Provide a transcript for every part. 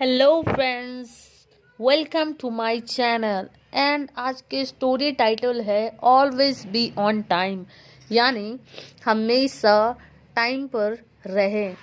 Hello friends, welcome to my channel. And आज के story title है ऑलवेज बी ऑन टाइम, यानी हमेशा टाइम पर रहे।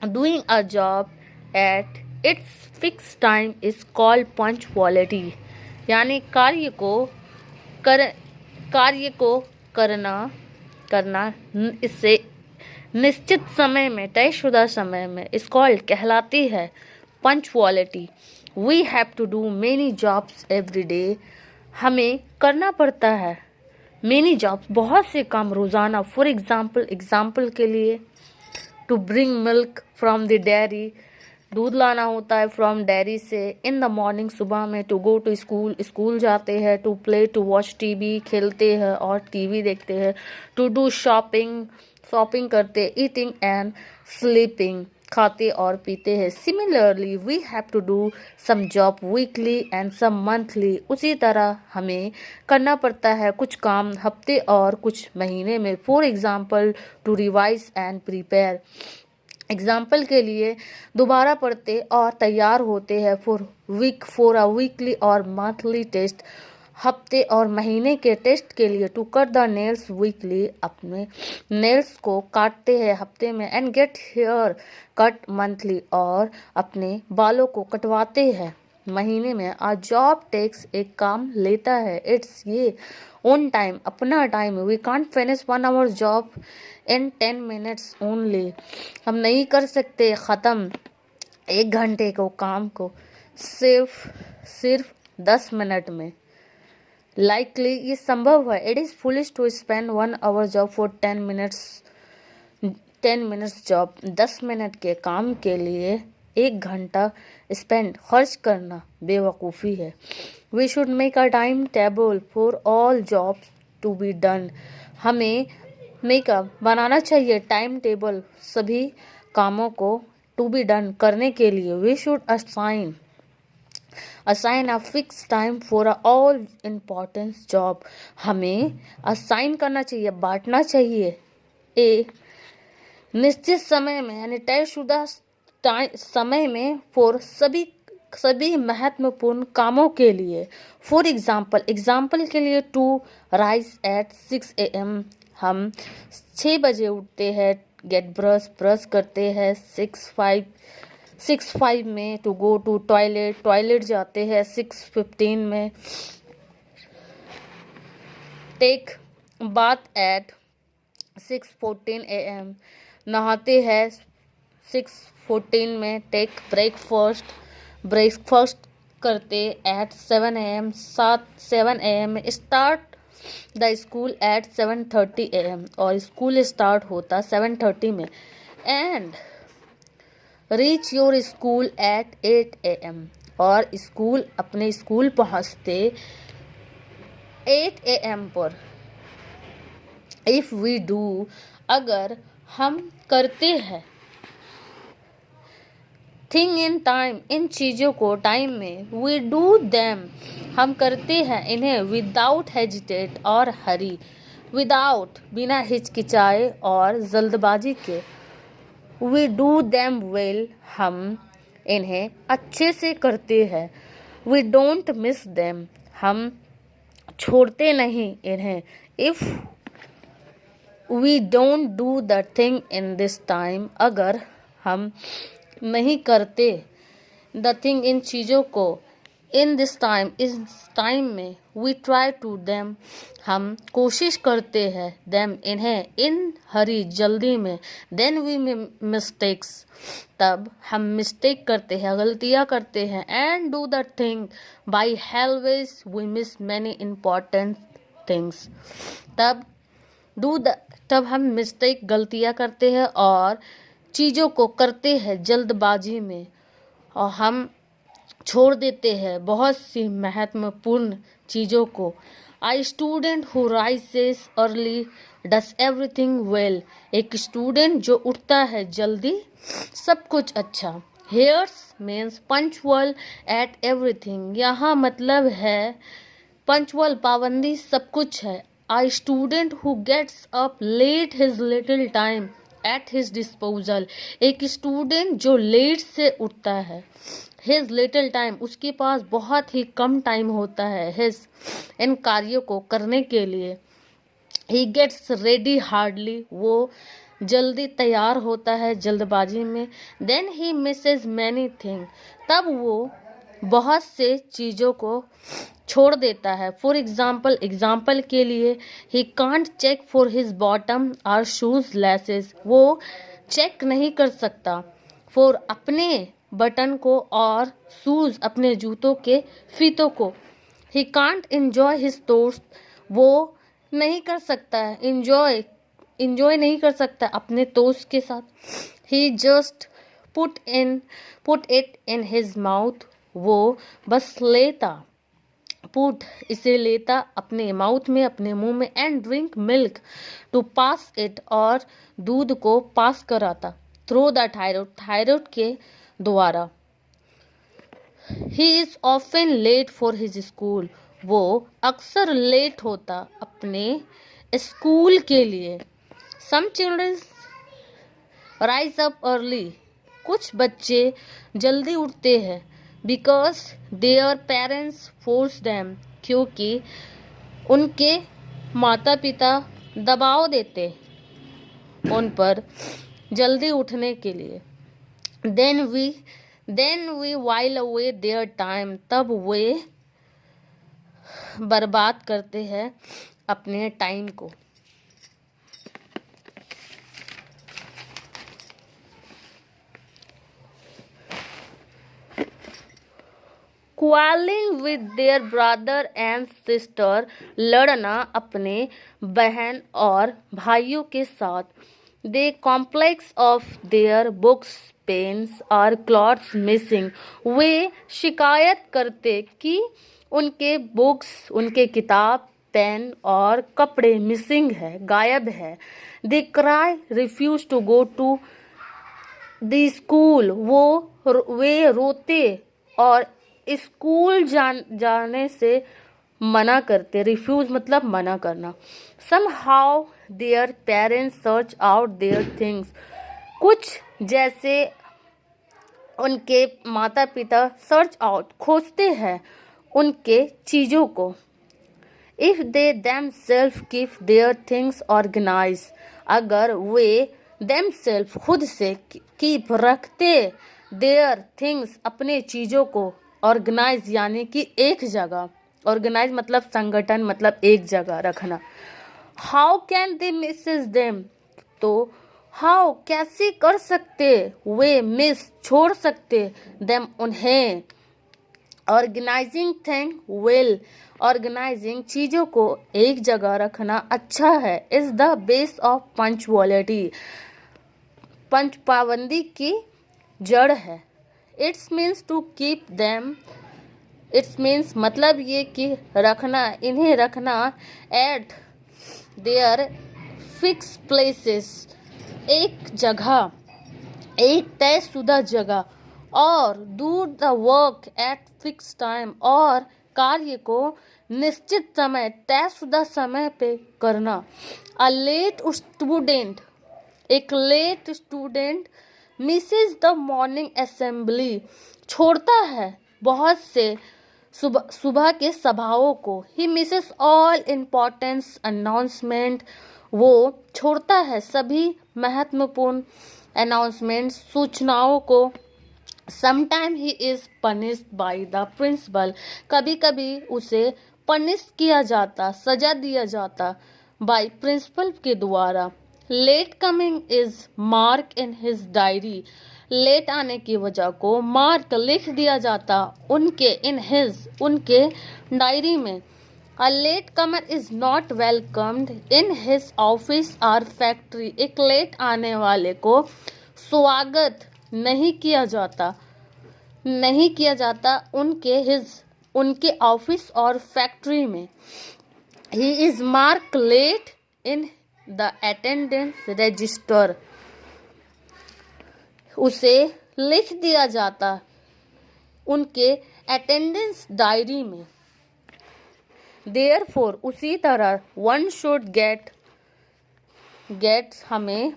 Doing a job at its fix time is called punctuality, यानी कार्य को करना इससे निश्चित समय में, तयशुदा समय में इस कॉल्ड कहलाती है punctuality. We have to do many jobs every day, हमें करना पड़ता है मेनी जॉब्स, बहुत से काम रोज़ाना। फॉर एग्जाम्पल के लिए to bring milk from the dairy, दूध लाना होता है फ्रॉम डेयरी से। इन द मॉर्निंग, सुबह में। टू गो टू स्कूल जाते हैं। To play, to watch TV, खेलते हैं और टीवी देखते हैं। टू डू शॉपिंग करते। ईटिंग एंड स्लीपिंग, खाते और पीते हैं। Similarly we have to do some job weekly and some monthly, उसी तरह हमें करना पड़ता है कुछ काम हफ्ते और कुछ महीने में। For example to revise and prepare, example के लिए दोबारा पढ़ते और तैयार होते हैं। फॉर अ वीकली और मंथली टेस्ट, हफ्ते और महीने के टेस्ट के लिए। To cut the nails weekly, अपने नेल्स को काटते हैं हफ्ते में। And get haircut monthly, और अपने बालों को कटवाते हैं महीने में। आ जॉब टेक्स, एक काम लेता है। इट्स ये ओन टाइम, अपना time. We can't finish 1 hour job in 10 minutes only, हम नहीं कर सकते ख़त्म 1 घंटे को काम को सिर्फ 10 मिनट में। लाइकली ये संभव है। It is foolish to spend 1 hour job for 10 minutes job, 10 minute के काम के लिए 1 घंटा स्पेंड खर्च करना बेवकूफ़ी है। We should make a time table for all jobs to be done, हमें मेकअप बनाना चाहिए टाइम टेबल सभी कामों को टू बी डन करने के लिए। We should assign a fix time for all important job, हमें असाइन करना चाहिए, बांटना चाहिए एक निश्चित समय में, यानी तयशुदा समय में फॉर सभी महत्वपूर्ण कामों के लिए। फॉर एग्जाम्पल के लिए टू राइज एट 6 AM, हम 6 बजे उठते हैं। गेट ब्रश करते हैं 6:05 में। टू गो टू टॉयलेट जाते हैं 6:15 में। टेक बाथ एट 6:14 AM, नहाते हैं 6:14 में। टेक ब्रेकफास्ट करते एट 7 AM, 7 AM में। Start the school eight 7:30 AM, और स्कूल स्टार्ट होता 7:30 में। And reach your school eight 8 AM, और अपने स्कूल पहुँचते 8 AM पर। इफ वी डू, अगर हम करते हैं थिंग इन टाइम, इन चीज़ों को टाइम में। वी डू देम, हम करते हैं इन्हें। विदाउट हेजिटेट और हरी, विदाउट बिना हिचकिचाए और जल्दबाजी के। वी डू देम वेल, हम इन्हें अच्छे से करते हैं। वी डोंट मिस देम, हम छोड़ते नहीं इन्हें। If we don't do the thing in this time, अगर हम नहीं करते द थिंग, इन चीज़ों को, इन दिस टाइम, इस टाइम में। वी ट्राई टू देम, हम कोशिश करते हैं। देम, इन्हें। इन हरी, जल्दी में। देन वी मिस्टेक्स, तब हम मिस्टेक करते हैं, गलतियाँ करते हैं। And do the thing by halves we miss many important things, तब हम मिस्टेक, गलतियाँ करते हैं और चीज़ों को करते हैं जल्दबाजी में, और हम छोड़ देते हैं बहुत सी महत्वपूर्ण चीज़ों को। A student who rises early does everything well, एक स्टूडेंट जो उठता है जल्दी, सब कुछ अच्छा। Here's means punctual at everything, यहाँ मतलब है पंक्चुअल, पाबंदी सब कुछ है। A student who gets up late his little time at his disposal, एक स्टूडेंट जो लेट से उठता है, हिज लिटिल टाइम, उसके पास बहुत ही कम टाइम होता है, हिज, इन कार्यों को करने के लिए, ही गेट्स रेडी हार्डली, वो जल्दी तैयार होता है जल्दबाजी में, then he misses many thing, तब वो बहुत से चीज़ों को छोड़ देता है, फॉर एग्जाम्पल, एग्जाम्पल के लिए, he can't check for his bottom or shoes laces, वो चेक नहीं कर सकता फॉर अपने बटन को और शूज अपने जूतों के फीतों को, ही कांट एंजॉय हिज दोस्त, वो नहीं कर सकता है इंजॉय नहीं कर सकता अपने दोस्त के साथ, he just put it in his mouth, वो बस लेता, पुट इसे लेता अपने माउथ में, अपने मुंह में, and drink milk to pass it, और दूध को पास कराता, थ्रू द थायराइड के द्वारा, he is often late for his school, वो अक्सर लेट होता अपने स्कूल के लिए, some children rise up early, कुछ बच्चे जल्दी उठते हैं, because their parents force them, क्योंकि उनके माता पिता दबाव देते उन पर जल्दी उठने के लिए, then we while away their time, तब वे बर्बाद करते हैं अपने टाइम को। Quarrelling with their brother and sister, लड़ना अपने बहन और भाइयों के साथ, they complex of their books pens और क्लॉथ्स मिसिंग, वे शिकायत करते कि उनके बुक्स, उनके किताब, पेन और कपड़े मिसिंग है, गायब है, they cry refuse to go to the school, वे रोते और स्कूल जाने से मना करते, रिफ्यूज मतलब मना करना, somehow their parents search out their things, कुछ जैसे उनके माता पिता सर्च आउट खोजते हैं उनके चीज़ों को, if they themselves keep their things organise, अगर वे themselves खुद से कीप रखते देयर थिंग्स अपने चीज़ों को, ऑर्गेनाइज यानी कि एक जगह, ऑर्गेनाइज मतलब संगठन, मतलब एक जगह रखना, how can they Mrs them, तो हाउ कैसे कर सकते वे मिस छोड़ सकते देम उन्हें, ऑर्गेनाइजिंग थिंग वेल, ऑर्गेनाइजिंग चीज़ों को एक जगह रखना अच्छा है, is the base of punctuality, पंच पाबंदी की जड़ है, it's means to keep them, it's means मतलब ये कि रखना, इन्हें रखना, एट देयर फिक्स प्लेसेस, एक जगह, एक तयशुदा जगह, और do the work at fix time, और कार्य को निश्चित समय, तयशुदा समय पे करना, अ लेट स्टूडेंट, एक late student misses the morning assembly, छोड़ता है बहुत से सुबह के सभाओं को, he misses all importance announcement, वो छोड़ता है सभी महत्वपूर्ण अनाउंसमेंट, सूचनाओं को, sometime he is punished by the principal, कभी कभी उसे पनिश किया जाता, सजा दिया जाता, बाय प्रिंसिपल के द्वारा, late coming is mark in his diary, late आने की वजह को मार्क लिख दिया जाता उनके, इन हिज, उनके डायरी में, a late comer is not welcomed in his office और फैक्ट्री, एक लेट आने वाले को स्वागत नहीं किया जाता उनके ऑफिस और फैक्ट्री में, he is mark late in the attendance register, उसे लिख दिया जाता उनके अटेंडेंस डायरी में, देयरफॉर उसी तरह वन शुड गेट हमें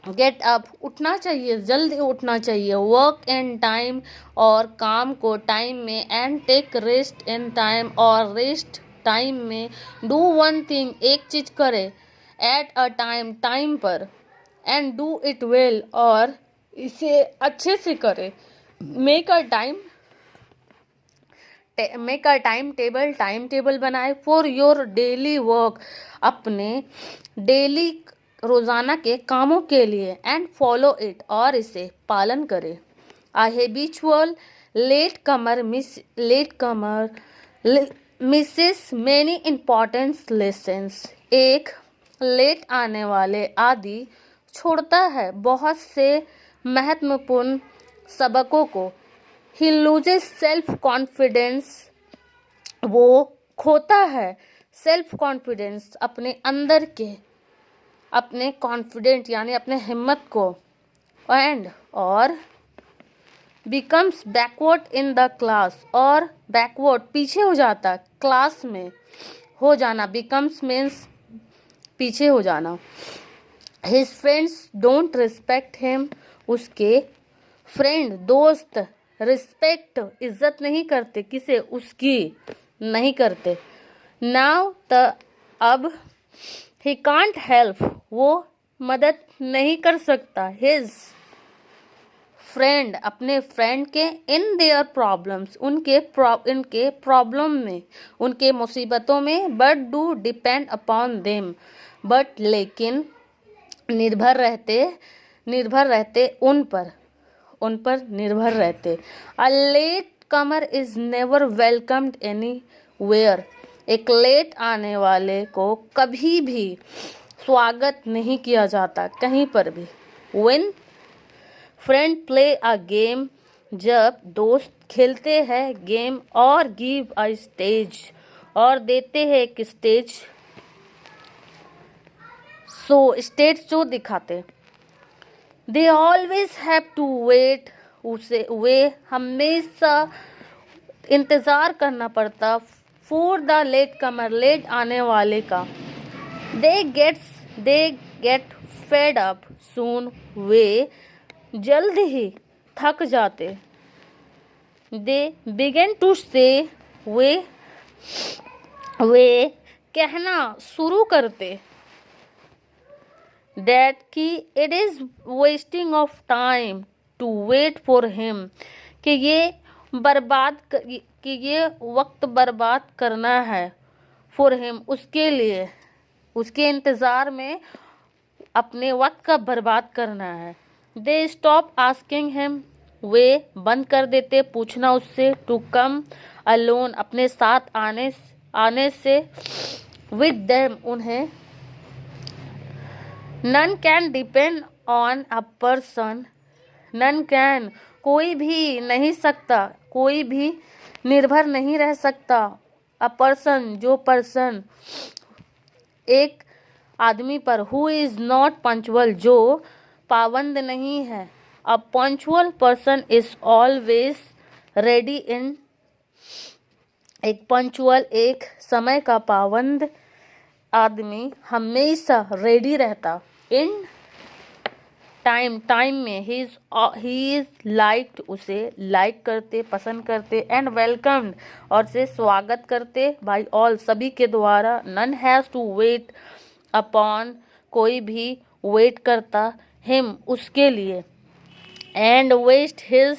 गेट अप, उठना चाहिए, जल्दी उठना चाहिए। वर्क इन टाइम, और काम को टाइम में। And take rest in time, और रेस्ट टाइम में। डू वन थिंग, एक चीज करे। एट अ टाइम, टाइम पर। एंड डू इट वेल, और इसे अच्छे से करे। Make a time table, time table बनाए फॉर योर डेली वर्क, अपने डेली रोजाना के कामों के लिए। एंड फॉलो इट, और इसे पालन करे। आ हैबिचुअल लेट कमर मिसेस मेनी इंपॉर्टेंट लेसन्स, एक लेट आने वाले आदि छोड़ता है बहुत से महत्वपूर्ण सबकों को। ही लूजेस सेल्फ कॉन्फिडेंस, वो खोता है सेल्फ कॉन्फिडेंस, अपने अंदर के अपने कॉन्फिडेंट यानी अपने हिम्मत को। एंड और becomes backward in the class, और बैकवर्ड पीछे हो जाता, क्लास में हो जाना। बिकम्स मीन्स पीछे हो जाना। His friends don't respect him, उसके फ्रेंड दोस्त रिस्पेक्ट इज्जत नहीं करते, किसे, उसकी नहीं करते। नाउ अब ही कांट हेल्प, वो मदद नहीं कर सकता। हिज फ्रेंड, अपने फ्रेंड के। इन देयर प्रॉब्लम्स, उनके प्रॉब्लम में, उनके मुसीबतों में। But do depend upon them, but लेकिन निर्भर रहते उन पर निर्भर रहते। A late comer is never welcomed anywhere, एक लेट आने वाले को कभी भी स्वागत नहीं किया जाता कहीं पर भी। When friend play a game, जब दोस्त खेलते हैं गेम। और गिव अ स्टेज, और देते हैं एक स्टेज। स्टेज जो दिखाते। They always have to wait, उसे वे हमेशा इंतज़ार करना पड़ता। For the late comer, late आने वाले का। They get fed up soon, वे जल्द ही थक जाते। दे बिगेन टू से, वे कहना शुरू करते। दैट कि it is wasting of time to wait for him, कि ये वक्त बर्बाद करना है। फॉर हिम, उसके लिए, उसके इंतज़ार में अपने वक्त का बर्बाद करना है। दे स्टॉप आस्किंग हिम, वे बंद कर देते पूछना उससे। टू कम अलोन, अपने साथ आने से। विद देम, उन्हें। None can depend on a person, none can, कोई भी नहीं सकता, कोई भी निर्भर नहीं रह सकता। अ पर्सन, जो पर्सन, एक आदमी पर। हु इज नॉट पंचुअल, जो पाबंद नहीं है। A punctual person is always ready in, एक पंचुअल, एक समय का पाबंद आदमी हमेशा रेडी रहता। इन टाइम में। ही इज लाइक्ड, उसे लाइक करते, पसंद करते। एंड वेलकम्ड, और से स्वागत करते। बाय ऑल, सभी के द्वारा। None has to wait upon, कोई भी वेट करता। हिम, उसके लिए। एंड वेस्ट हिज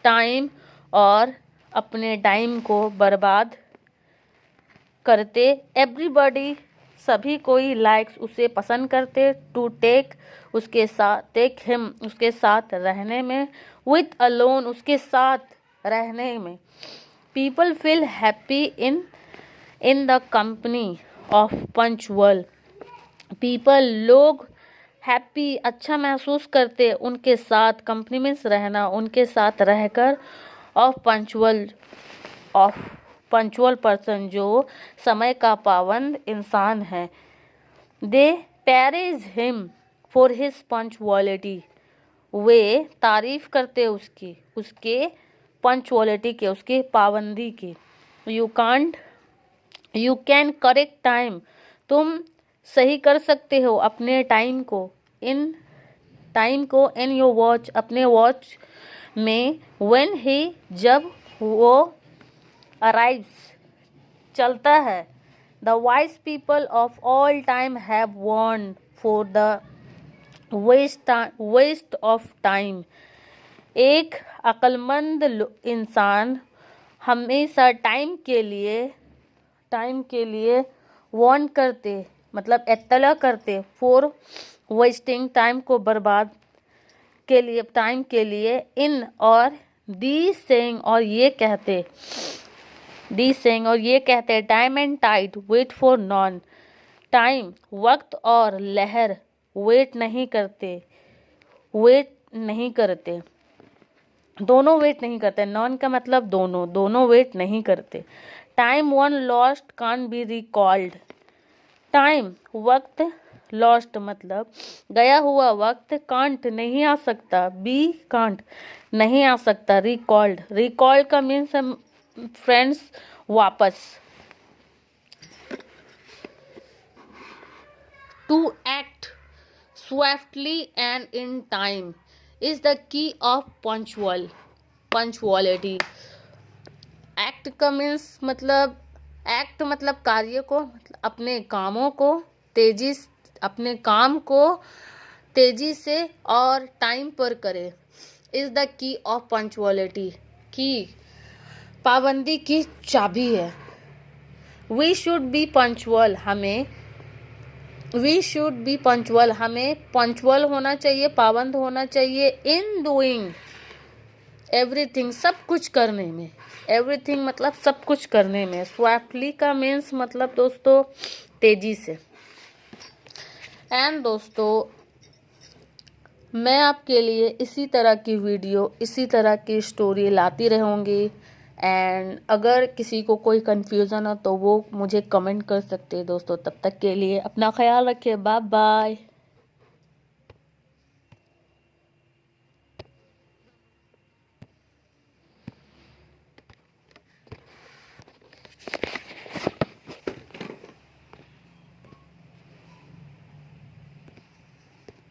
टाइम, और अपने टाइम को बर्बाद करते। एवरीबॉडी, सभी कोई। लाइक्स, उसे पसंद करते। टू टेक, उसके साथ। टेक हिम, उसके साथ रहने में। विथ अलोन, उसके साथ रहने में। People feel happy in the company of punctual people, लोग हैप्पी, अच्छा महसूस करते उनके साथ। कंपनी में रहना, उनके साथ रहकर। ऑफ पंचुअल पर्सन, जो समय का पाबंद इंसान है। They praise him for his punctuality, वे तारीफ करते उसके पंचुअलिटी के, उसके पाबंदी की। यू कैन करेक्ट टाइम, तुम सही कर सकते हो अपने टाइम को। इन टाइम को इन योर वॉच, अपने वॉच में, व्हेन ही, जब वो, अराइव्स, चलता है, the wise people of all time have warned for the waste of time. एक अक्लमंद इंसान हमेशा टाइम के लिए वार्न करते, मतलब इत्तला करते, फॉर वेस्टिंग, टाइम को बर्बाद के लिए, टाइम के लिए, इन, और दी सेइंग, और ये कहते, time and tide wait for none, time, वक्त, और लहर वेट नहीं करते, दोनों वेट नहीं करते। नॉन का मतलब दोनों वेट नहीं करते। Time one lost can be recalled, time, वक्त, लॉस्ट मतलब गया हुआ वक्त, कांट नहीं आ सकता, कांट नहीं आ सकता, रिकॉल्ड का मीन्स फ्रेंड्स वापस। To act swiftly and in time is the key of punctuality. Act का मीन्स मतलब कार्य को, अपने काम को तेजी से और टाइम पर करे। Is the key of punctuality, की पाबंदी की चाबी है। वी शुड बी पंचुअल, हमें पंचुअल होना चाहिए, पाबंद होना चाहिए, इन डूइंग एवरीथिंग, सब कुछ करने में, एवरीथिंग मतलब सब कुछ करने में। स्विफ्टली का मीन्स मतलब दोस्तों तेजी से। एंड दोस्तों, मैं आपके लिए इसी तरह की वीडियो, इसी तरह की स्टोरी लाती रहूँगी। एंड अगर किसी को कोई कन्फ्यूज़न हो तो वो मुझे कमेंट कर सकते हैं दोस्तों। तब तक के लिए अपना ख्याल रखिए, बाय बाय।